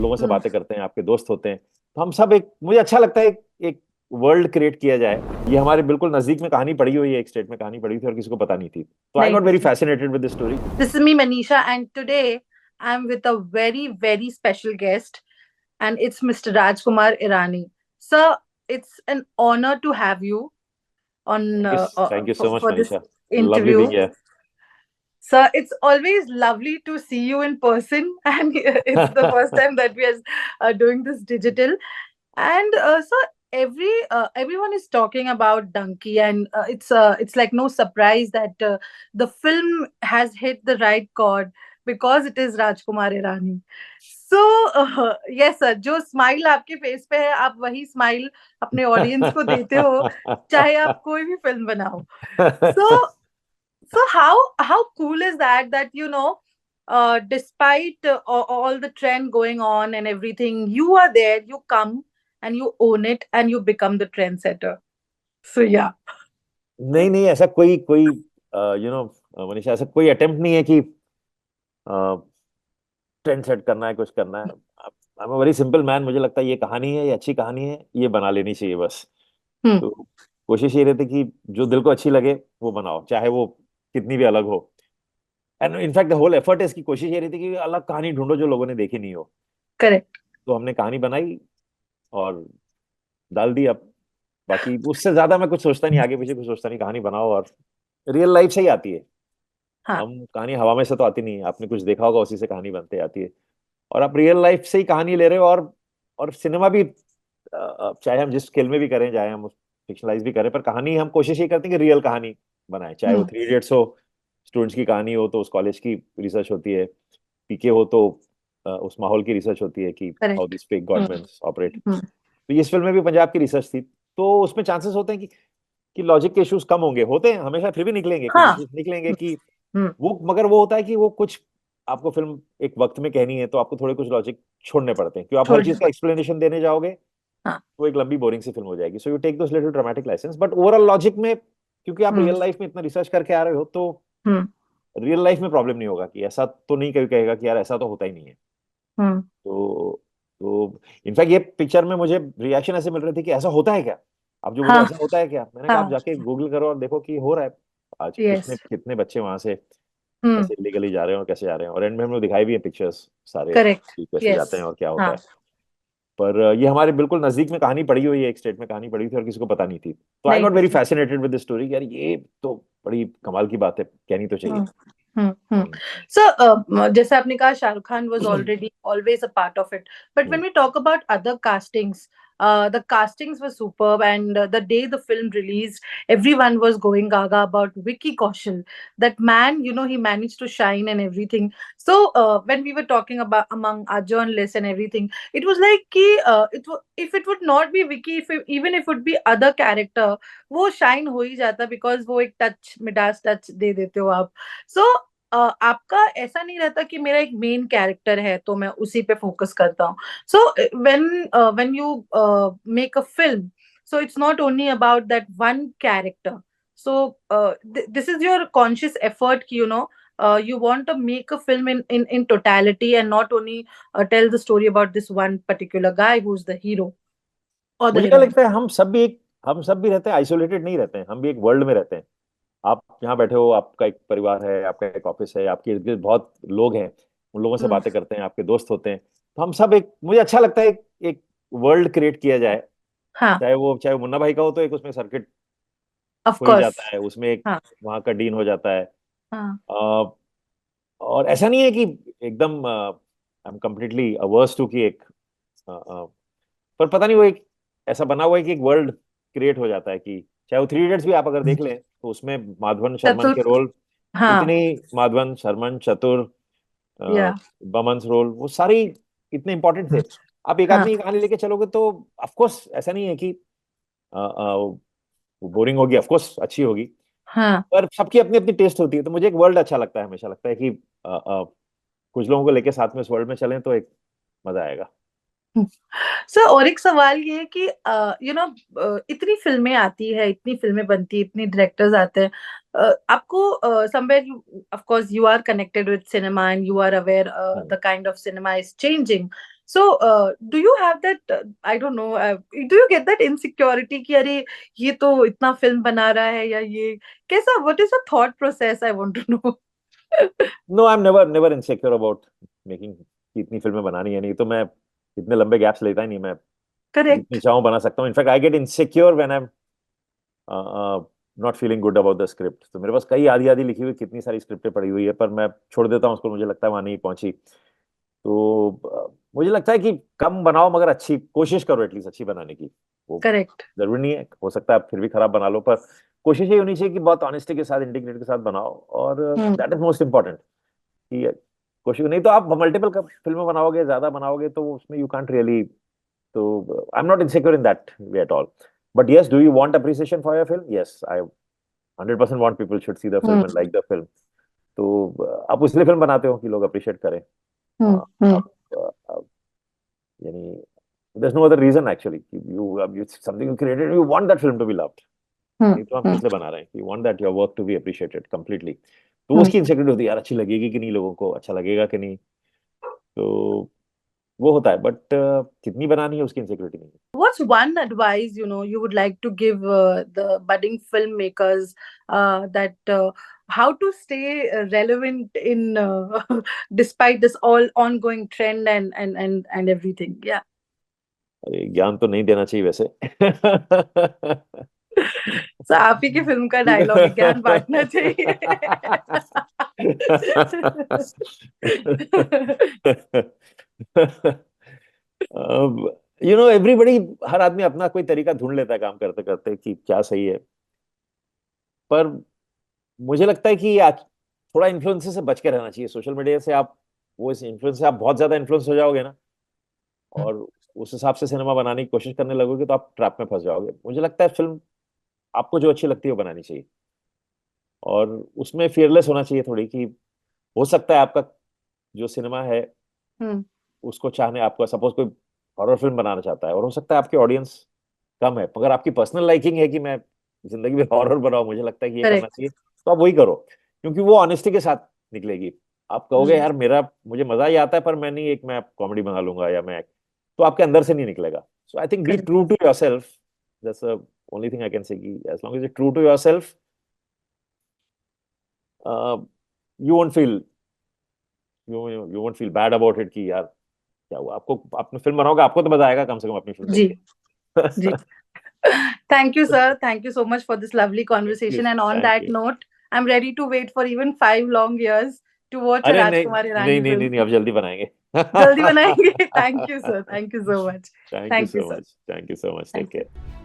लोगों से बातें करते हैं, आपके दोस्त होते हैं, तो हम सब एक, मुझे अच्छा लगता है एक वर्ल्ड क्रिएट किया जाए। ये हमारे बिल्कुल नजदीक में कहानी पड़ी हुई है, एक स्टेट में कहानी पड़ी थी और किसी को पता नहीं थी, तो आई नहीं गॉट वेरी पता। Fascinated with the story. This is me, Manisha, and today I'm with a very, very special guest, and it's Mr. Rajkumar Irani. Sir, it's an honor to have you on thank you so much for this Manisha, lovely interview. Being here. Sir, it's always lovely to see you in person, and it's the first time that we are doing this digital. And so everyone is talking about Donkey, and it's like no surprise that the film has hit the right chord because it is Rajkumar Irani. So yes sir, जो smile आपके face पे है आप वही smile अपने audience को देते हो, चाहे आप कोई भी फिल्म बनाओ. So how cool is that despite all the trend going on and everything, you are there, you come and you own it and you become the trendsetter. So yeah. नहीं नहीं, ऐसा कोई कोई मनीषा, ऐसा कोई अटेम्प्ट नहीं है कि ट्रेंड सेट करना है, कुछ करना है। I am a very simple man, मुझे लगता है ये कहानी है, ये अच्छी कहानी है, ये बना लेनी चाहिए बस। Hmm. तो कोशिश ये रहती कि जो दिल को अच्छी लगे वो बनाओ, चाहे वो कितनी भी अलग हो। And in fact the whole effort है, इसकी कोशिश ये रहती कि अलग कहानी ढूंढो जो लोगों ने देखी नहीं हो। Correct. तो हमने कहानी बनाई और डाल दी। अब बाकी उससे ज्यादा मैं कुछ सोचता नहीं, आगे पीछे कुछ सोचता नहीं, कहानी बनाओ और रियल लाइफ से ही आती है। हाँ. हम कहानी हवा में से तो आती नहीं है, आपने कुछ देखा होगा उसी से कहानी बनते आती है। और आप रियल लाइफ से ही कहानी ले रहे हो। और सिनेमा भी चाहे हम जिस स्केल में भी करें, चाहे हम फिक्शनलाइज भी करें, पर कहानी हम कोशिश ये करते हैं कि रियल कहानी बनाए। चाहे वो Hmm. थ्री इडियट्स हो, स्टूडेंट्स की कहानी हो तो उस कॉलेज की रिसर्च होती है। पीके हो तो उस माहौल की रिसर्च होती है कि how Correct. This fake Hmm. Governments operate. Hmm. तो इस फिल्म में भी पंजाब की रिसर्च थी, तो उसमें चांसेस होते हैं कि लॉजिक के इश्यूज कम होंगे, होते हैं हमेशा, फिर भी निकलेंगे, कुछ हाँ. इश्यूज निकलेंगे कि Hmm. वो, मगर वो होता है कि वो कुछ, आपको फिल्म एक वक्त में कहनी है तो आपको थोड़े कुछ लॉजिक छोड़ने पड़ते हैं, क्योंकि आप हर चीज छोड़ना का पड़ता. एक्सप्लेनेशन देने जाओगे हाँ. तो एक लंबी बोरिंग सी फिल्म हो जाएगी। So you take those little dramatic license, but overall logic में, क्योंकि आप Hmm. रियल लाइफ में इतना रिसर्च करके आ रहे हो, तो Hmm. रियल लाइफ में प्रॉब्लम नहीं होगा कि ऐसा तो नहीं, कोई कहेगा कि यार ऐसा तो होता ही नहीं है। Hmm. तो इनफैक्ट ये पिक्चर में मुझे रिएक्शन ऐसे मिल रहे थे कि ऐसा होता है क्या। आप जो बोले हाँ. ऐसा होता है क्या, मैंने कहा आप हाँ. जाके गूगल करो और देखो कि हो रहा है। आज कितने Yes. कितने बच्चे वहां से Hmm. ऐसे इलीगली जा रहे हैं और कैसे जा रहे हैं, और एंड में हम लोग दिखाई भी है पिक्चर्स सारे Correct. कि कैसे जाते हैं Yes. और क्या होता है। हाँ. पर ये हमारे बिल्कुल नजदीक में कहानी पड़ी हुई है, एक स्टेट में कहानी पड़ी थी और किसी को पता नहीं थी, तो आई नहीं गॉट वेरी पता. Fascinated with the story. यार ये तो बड़ी कमाल की बात है, कहनी तो चाहिए। हम्म. हम्म. हम्म, सर, जैसे आपने कहा Shahrukh Khan was hmm, already always a part of it, but when hmm. we talk about other castings, the castings were superb, and the day the film released, everyone was going gaga about Vicky Kaushal. That man, he managed to shine and everything. So when we were talking about among our journalists and everything, it was like कि if it would not be Vicky, even if it would be other character, वो shine हो ही जाता, because वो एक touch, Midas touch दे देते हो आप. सो आपका ऐसा नहीं रहता कि मेरा एक मेन कैरेक्टर है तो मैं उसी पे फोकस करता हूँ. So when when you make a film, so it's not only about that one character. So this is your conscious effort कि you want to make a film in totality and not only tell the story about this one particular guy who's the hero or the मुझे क्या heroine. लगता है, हम सब भी रहते हैं, आइसोलेटेड नहीं रहते हैं, हम भी एक वर्ल्ड में रहते हैं। आप यहाँ बैठे हो, आपका एक परिवार है, आपका एक ऑफिस है, आपके इर्द गिर्द बहुत लोग हैं, उन लोगों से Hmm. बातें करते हैं, आपके दोस्त होते हैं। तो हम सब एक, मुझे अच्छा लगता है एक वर्ल्ड क्रिएट किया जाए। हाँ. चाहे वो मुन्ना भाई का हो तो एक उसमें सर्किट Of हो ही course. जाता है, उसमें एक हाँ. वहाँ का डीन हो जाता है। हाँ. अ, और ऐसा नहीं है कि एकदम I am completely ours to कि एक पर पता नहीं, वो एक ऐसा बना हुआ है कि एक वर्ल्ड क्रिएट हो जाता है कि चाहे वो थ्री इडियट्स भी आप अगर देख लें तो उसमें माधवन शर्मन चतुर. के रोल हाँ. इतने ही, माधवन शर्मन, चतुर, या. बमन्स रोल, वो सारी इतने इंपॉर्टेंट थे। आप एक हाँ. आदमी की कहानी लेके चलोगे तो ऑफ कोर्स ऐसा नहीं है कि बोरिंग होगी, ऑफ कोर्स अच्छी होगी, हाँ. पर सबकी अपनी अपनी टेस्ट होती है। तो मुझे एक वर्ल्ड अच्छा लगता है, हमेशा लगता है कि कुछ लोगों को लेके साथ में इस वर्ल्ड में चलें तो एक मजा आएगा। सर, और एक सवाल ये है कि इतनी फिल्में आती है, इतनी फिल्में बनती है, इतनी डायरेक्टर्स आते हैं. आपको somewhere, of course you are connected with cinema and you are aware hmm, the kind of cinema is changing. So, do you have that? I don't know. Do you get that insecurity कि अरे ये तो इतना film बना रहा है या ये कैसा? What is the thought process? I want to know. No, I am never never insecure about making, इतनी फिल्में बनानी है, नहीं तो मैं इतने लंबे गैप्स लेता ही नहीं। मैं जितनी Correct. चाहूँ बना सकता हूँ। In fact I get insecure when I am not feeling good about the script. तो मेरे पास कई आधी आधी लिखी हुई कितनी सारी स्क्रिप्टें पड़ी हुई है, पर मैं छोड़ देता हूँ उसको, मुझे लगता है वहां नहीं पहुंची। तो मुझे लगता है कि कम बनाओ मगर अच्छी कोशिश करो, एटलीस्ट अच्छी बनाने की। वो Correct. जरूरी नहीं है, हो सकता है आप फिर भी खराब बना लो, पर कोशिश ये होनी चाहिए कि बहुत ऑनेस्टी के साथ, इंटीग्रिटी के साथ बनाओ। और Hmm. That is most important कि कोशिश, नहीं तो आप मल्टीपल फिल्में बनाओगे, ज्यादा बनाओगे, तो उसमें यू कांट रियली। तो I am not insecure in that way at all. But yes, do you want appreciation for your film? Yes, I 100% want people should see the Hmm. Film and like the film. तो आप उसलिए film बनाते हो कि लोग appreciate करें। Hmm. आप यानी there's no other reason actually. You something you created, you want that film to be loved. Hmm. नहीं तो हम Hmm. किस लिए बना रहे हैं? You want that your work to be appreciated completely. तो Hmm. उसकी इनसिक्योरिटी होती है, यार अच्छी लगेगी कि नहीं, लोगों को अच्छा लगेगा कि नहीं। तो वो होता है, बट कितनी बनानी है उसकी इनसिक्योरिटी नहीं है। What's one advice you would like to give the budding filmmakers that how to stay relevant in despite this all ongoing trend and everything? Yeah. अरे ज्ञान तो नहीं देना चाहिए वैसे। So आप ही की फिल्म का डायलॉग है, ज्ञान बांटना चाहिए। एवरीबडी, हर आदमी अपना कोई तरीका ढूंढ लेता है काम करते करते कि क्या सही है। पर मुझे लगता है कि आज थोड़ा इन्फ्लुएंस से बच के रहना चाहिए। सोशल मीडिया से आप, वो इस इन्फ्लुएंस से आप बहुत ज्यादा इन्फ्लुएंस हो जाओगे ना, और उस हिसाब से सिनेमा बनाने की कोशिश करने लगोगे, तो आप ट्रैप में फंस जाओगे। मुझे लगता है फिल्म आपको जो अच्छी लगती है वो बनानी चाहिए, और उसमें फियरलेस होना चाहिए थोड़ी, कि हो सकता है आपका जो सिनेमा है हम्म। उसको चाहने, आपको सपोज कोई हॉरर फिल्म बनाना चाहता है, और हो सकता है आपकी ऑडियंस कम है, मगर आपकी पर्सनल लाइकिंग है कि मैं जिंदगी में हॉरर बनाऊं, मुझे लगता है कि ये करना करेक्ट। चाहिए, तो आप वही करो। क्योंकि वो ऑनेस्टी के साथ निकलेगी। आप कहोगे हम्म। यार मेरा, मुझे मजा ही आता है, पर मैं नहीं, एक मैं कॉमेडी बना लूंगा या मैं, तो आपके अंदर से नहीं निकलेगा। So I think be correct. True to yourself. That's the only thing I can say, कि as long as you true to yourself, you won't feel you won't feel bad about it कि यार क्या हुआ। आपको, आपने film बनाओगे, आपको तो मजा आएगा कम से कम अपनी फिल्म देख जी। के। जी। Thank you, sir. Thank you so much for this lovely thank you, conversation. And on thank that you. note, I'm ready to wait for even 5 long years to watch a अरे नहीं Rajkumar नहीं Hirani नहीं नहीं film. नहीं, अब जल्दी बनाएंगे। जल्दी बनाएंगे। Thank you, sir. Thank you so much. Thank you Thank you, so sir. Much, thank you so much, take Thank you. Care.